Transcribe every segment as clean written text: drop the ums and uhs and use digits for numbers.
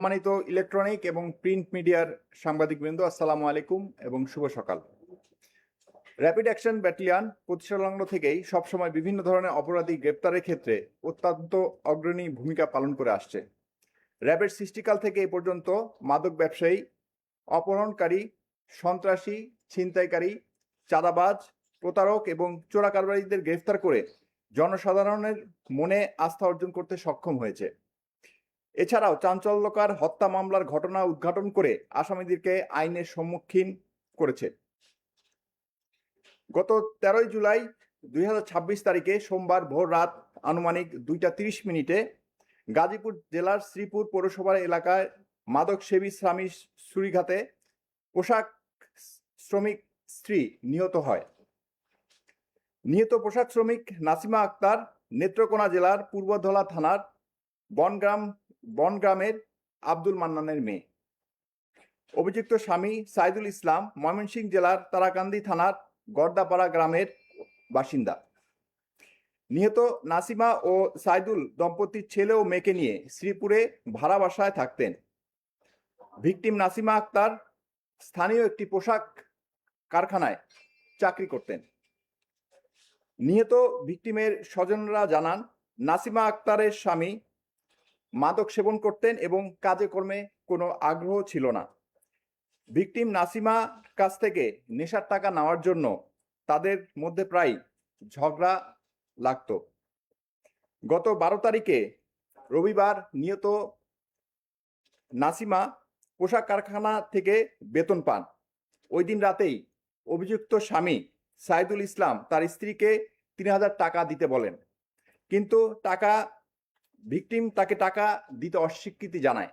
সম্মানিত ইলেকট্রনিক এবং প্রিন্ট মিডিয়ার সাংবাদিকবৃন্দ, আসসালামু আলাইকুম এবং শুভ সকাল। র্যাপিড অ্যাকশন ব্যাটালিয়ন প্রতিষ্ঠালগ্ন থেকেই সবসময় বিভিন্ন ধরনের অপরাধী গ্রেপ্তারের ক্ষেত্রে অত্যন্ত অগ্রণী ভূমিকা পালন করে আসছে। র্যাবের সৃষ্টিকাল থেকে এ পর্যন্ত মাদক ব্যবসায়ী, অপহরণকারী, সন্ত্রাসী, ছিনতাইকারী, চাঁদাবাজ, প্রতারক এবং চোরাকারবারিদের গ্রেফতার করে জনসাধারণের মনে আস্থা অর্জন করতে সক্ষম হয়েছে। এছাড়াও চাঞ্চল্যকর হত্যা মামলার ঘটনা উদ্ঘাটন করে আসামিদেরকে আইনের সম্মুখীন করেছে। গত 13 জুলাই 2026 তারিখে সোমবার ভোর রাত আনুমানিক 2:30 গাজীপুর জেলার শ্রীপুর পৌরসভার এলাকায় মাদক সেবী স্বামী ছুরিঘাতে পোশাক শ্রমিক স্ত্রী নিহত হয়। নিহত পোশাক শ্রমিক নাসিমা আক্তার নেত্রকোনা জেলার পূর্বধলা থানার বনগ্রামের আব্দুল মান্নানের মেয়ে। অভিযুক্ত স্বামী সাইদুল ইসলাম ময়মনসিংহ জেলার তারাকান্দি থানার গর্দাপাড়া গ্রামের বাসিন্দা। নিহত নাসিমা ও সাইদুল দম্পতির ছেলে ও মেয়েকে নিয়ে শ্রীপুরে ভাড়া বাসায় থাকতেন। ভিকটিম নাসিমা আক্তার স্থানীয় একটি পোশাক কারখানায় চাকরি করতেন। নিহত ভিকটিমের স্বজনরা জানান, নাসিমা আক্তারের স্বামী মাদক সেবন করতেন এবং কাজে কর্মে কোনো আগ্রহ ছিল না। ভিকটিম নাসিমা কাছ থেকে নেশার টাকা নেওয়ার জন্য তাদের মধ্যে প্রায় ঝগড়া লাগতো। গত 12 তারিখে রবিবার নিহত নাসিমা পোশাক কারখানা থেকে বেতন পান। ওই দিন রাতেই অভিযুক্ত স্বামী সাইদুল ইসলাম তার স্ত্রীকে 3000 টাকা দিতে বলেন, কিন্তু ভিকটিম তাকে টাকা দিতে অস্বীকৃতি জানায়।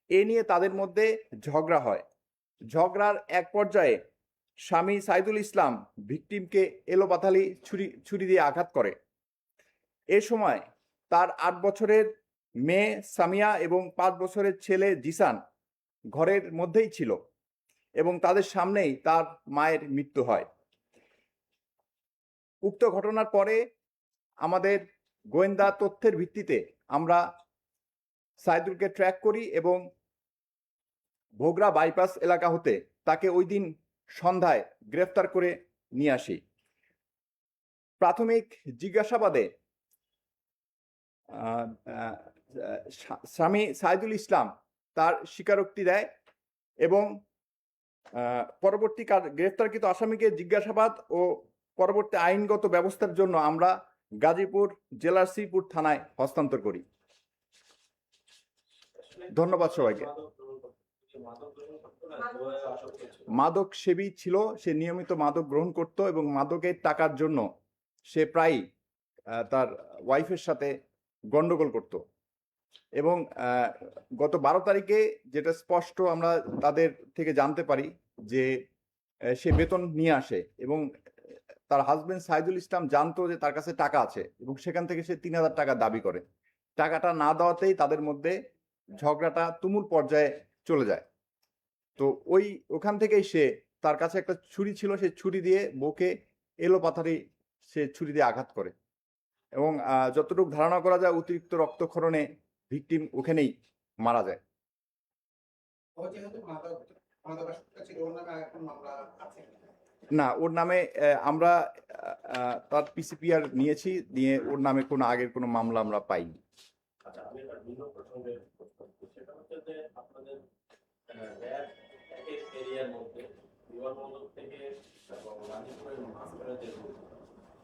এ নিয়ে তাদের মধ্যে ঝগড়া হয়। ঝগড়ার এক পর্যায়ে স্বামী সাইদুল ইসলাম ভিকটিমকে এলোপাথালি ছুরি দিয়ে আঘাত করে। এ সময় তার 8 বছরের মেয়ে সামিয়া এবং 5 বছরের ছেলে জিসান ঘরের মধ্যেই ছিল এবং তাদের সামনেই তার মায়ের মৃত্যু হয়। উক্ত ঘটনার পরে আমাদের গোয়েন্দা তথ্যের ভিত্তিতে আমরা সাইদুলকে ট্র্যাক করি এবং ভোগড়া বাইপাস এলাকা হতে তাকে ওই দিন সন্ধ্যায় গ্রেফতার করে নিয়ে আসি। প্রাথমিক জিজ্ঞাসাবাদে স্বামী সাইদুল ইসলাম তার স্বীকারোক্তি দেয় এবং পরবর্তী গ্রেফতারকৃত আসামিকে জিজ্ঞাসাবাদ ও পরবর্তী আইনগত ব্যবস্থার জন্য আমরা গাজীপুর জেলার শ্রীপুর থানায় হস্তান্তর করি। ধন্যবাদ সবাইকে। মাদক সেবী ছিল, সে নিয়মিত মাদক গ্রহণ করত এবং মাদকের টাকার জন্য সে প্রায় তার ওয়াইফের সাথে গন্ডগোল করত এবং গত 12 তারিখে যেটা স্পষ্ট আমরা তাদের থেকে জানতে পারি যে সে বেতন নিয়ে আসে এবং তার হাজবেন্ড সাইদুল ইসলাম জানতো যে তার কাছে টাকা আছে এবং সেখান থেকে সে 3000 টাকা দাবি করে। টাকাটা না দেওয়াতেই তাদের মধ্যে ঝগড়াটা তুমুল পর্যায়ে চলে যায়। তো ওখান থেকেই সে তার কাছে একটা ছুরি ছিল, সে ছুরি দিয়ে বউকে এলোপাথারি সে ছুরি দিয়ে আঘাত করে এবং যতটুকু ধারণা করা যায় অতিরিক্ত রক্তক্ষরণে ভিকটিম ওখানেই মারা যায়। না, ওর নামে আমরা তার পিসিপিআর নিয়েছি, নিয়ে ওর নামে কোনো আগের কোনো মামলা আমরা পাইনি। আচ্ছা, আমি একটা ভিন্ন প্রসঙ্গে সেটা হচ্ছে যে আপনাদের র্যাব একের এরিয়ার মধ্যে বিমানবন্দর থেকে এবং গাজীপুরের মাঝখানে যে রুট,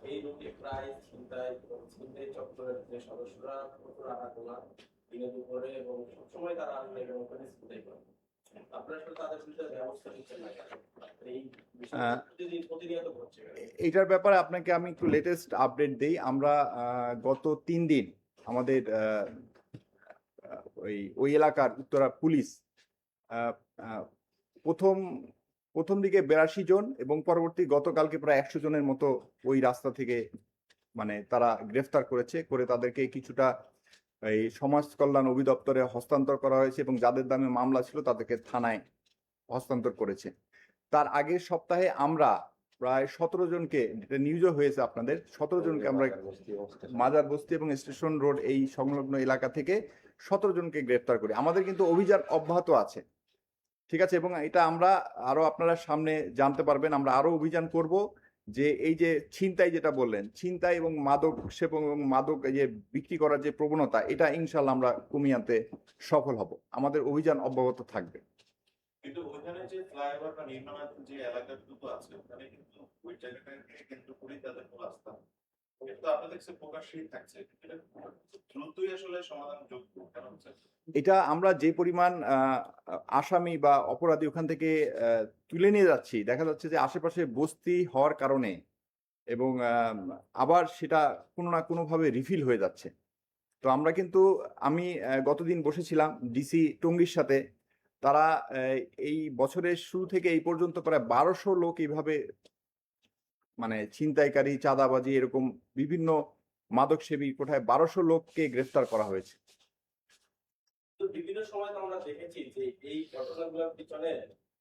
এই রুটে প্রায় ছিনতাই চক্রের যে সদস্যরা প্রচুর আনাগোনা দিনে দুপুরে এবং সবসময় তারা আসলে এবং ছিনতাই করে। আপনারা আসলে তাদের বিরুদ্ধে ব্যবস্থা নিচ্ছেন না কেন? এই বিষয়ে প্রতিনিয়ত ঘটছে। এইটার ব্যাপারে আপনাকে আমি একটু লেটেস্ট আপডেট দিই। আমরা গত 3 দিন আমাদের ওই এলাকার উত্তরা পুলিশ প্রথম দিকে 82 জন এবং পরবর্তী গতকালকে প্রায় 100 জনের মতো ওই রাস্তা থেকে মানে তারা গ্রেফতার করেছে, করে তাদেরকে কিছুটা এই সমাজ কল্যাণ অধিদপ্তরে হস্তান্তর করা হয়েছে এবং যাদের নামে মামলা ছিল তাদেরকে থানায় হস্তান্তর করেছে। তার আগের সপ্তাহে আমরা প্রায় 17 জনকে, যেটা নিউজও হয়েছে আপনাদের, 17 জনকে আমরা মাজার বস্তি এবং স্টেশন রোড এই সংলগ্ন এলাকা থেকে 17 জনকে গ্রেফতার করি। আমাদের কিন্তু অভিযান অব্যাহত আছে, ঠিক আছে, এবং এটা আমরা আরো আপনারা সামনে জানতে পারবেন। আমরা আরো অভিযান করব, যে এই যে ছিনতাই যেটা বললেন, ছিনতাই এবং মাদক সেবন এবং মাদক এই যে বিক্রি করার যে প্রবণতা, এটা ইনশাল্লাহ আমরা কমিয়ে আনতে সফল হব। আমাদের অভিযান অব্যাহত থাকবে। কিন্তু ওইখানে যে ফ্লাইওভারটা নির্মাণাধীন যে এলাকাটুকু আছে ওখানে কিন্তু ওই জায়গাটাকে কেন্দ্র করেই তাদের মূল আস্থা। কিন্তু আপনাদের কাছে প্রকাশ্যেই থাকছে, এটা দ্রুতই আসলে সমাধানযোগ্য কেন হচ্ছে? এটা আমরা যে পরিমাণ আসামি বা অপরাধী ওখান থেকে তুলে নিয়ে যাচ্ছি, দেখা যাচ্ছে যে আশেপাশে বস্তি হওয়ার কারণে এবং আবার সেটা কোনো না কোনোভাবে রিফিল হয়ে যাচ্ছে। তো আমরা কিন্তু আমি গতদিন বসেছিলাম ডিসি টঙ্গীর সাথে। তারা এই বছরের শুরু থেকে এই পর্যন্ত প্রায় 1200 লোক এইভাবে মানে ছিনতাইকারী, চাঁদাবাজি, এরকম বিভিন্ন মাদকসেবী কোঠায় 1200 লোককে গ্রেফতার করা হয়েছে। তো বিভিন্ন সময় তো আমরা দেখেছি যে এই ঘটনাগুলোর পিছনে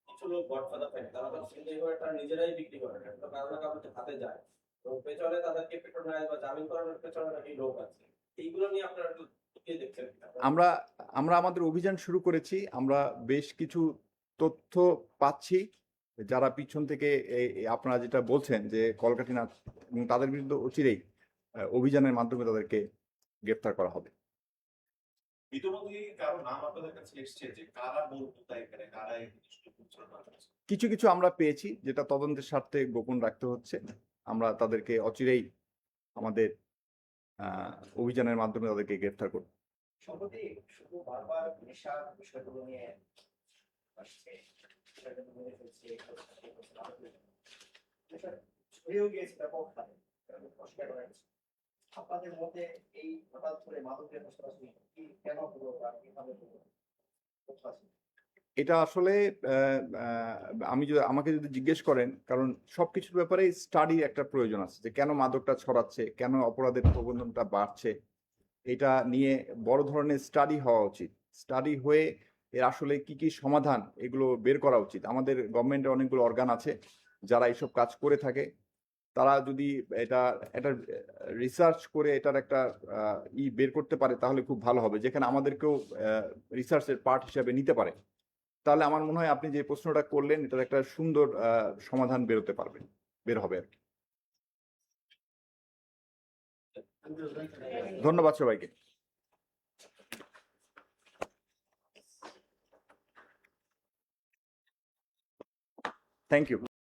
কিছু লোক গডফাদার থাকে, তারা তো ছিনতাই করে তারা নিজেরাই বিক্রি করে, এটা কারণে কারণে হাতে যায় এবং পেছনে তাদেরকে পেট্রোনাইজ বা জামিন করানোর পেছনে নাকি লোক আছে। এইগুলো নিয়ে আপনারা একটু কি দেখছেন? আমরা আমরা আমাদের অভিযান শুরু করেছি। আমরা বেশ কিছু তথ্য পাচ্ছি যারা পিছন থেকে আপনারা যেটা বলছেন যে কলকাঠিনা, এবং তাদের বিরুদ্ধে অচিরেই অভিযানের মাধ্যমে তাদেরকে গ্রেফতার করা হবে। ইতিমধ্যে কারো নাম আপনাদের কাছে এসছে যে কারা বলতো তাই এখানে কারা এই জিনিসটা পরিচালনা করছে? কিছু কিছু আমরা পেয়েছি, যেটা তদন্তের স্বার্থে গোপন রাখতে হচ্ছে। আমরা তাদেরকে অচিরেই আমাদের অভিযানের মাধ্যমে তাদেরকে গ্রেফতার করব। সম্প্রতি শুধু বারবার নেশার বিষয়গুলো নিয়ে আসছে, সেটা মনে হচ্ছে ছড়িয়েও গিয়েছে ব্যাপক হারে, অস্বীকার করা যাচ্ছে। আপনাদের মধ্যে এই হঠাৎ করে মাদকের পাশাপাশি কি কেন হলো বা কিভাবে হলো? এটা আসলে আমাকে যদি জিজ্ঞেস করেন, কারণ সবকিছুর ব্যাপারে স্টাডির একটা প্রয়োজন আছে, যে কেন মাদকটা ছড়াচ্ছে, কেন অপরাধের প্রবণতা বাড়ছে, এটা নিয়ে বড় ধরনের স্টাডি হওয়া উচিত। স্টাডি হয়ে এর আসলে কি কি সমাধান, এগুলো বের করা উচিত। আমাদের গভর্নমেন্টের অনেকগুলো অর্গান আছে যারা এইসব কাজ করে থাকে। তারা যদি এটা রিসার্চ করে এটার একটা বের করতে পারে তাহলে খুব ভালো হবে, যেখানে আমাদেরকেও রিসার্চের পার্ট হিসাবে নিতে পারে। তাহলে আমার মনে হয় আপনি যে প্রশ্নটা করলেন, এটার একটা সুন্দর সমাধান বের হবে আর কি। ধন্যবাদ সবাইকে। Thank you.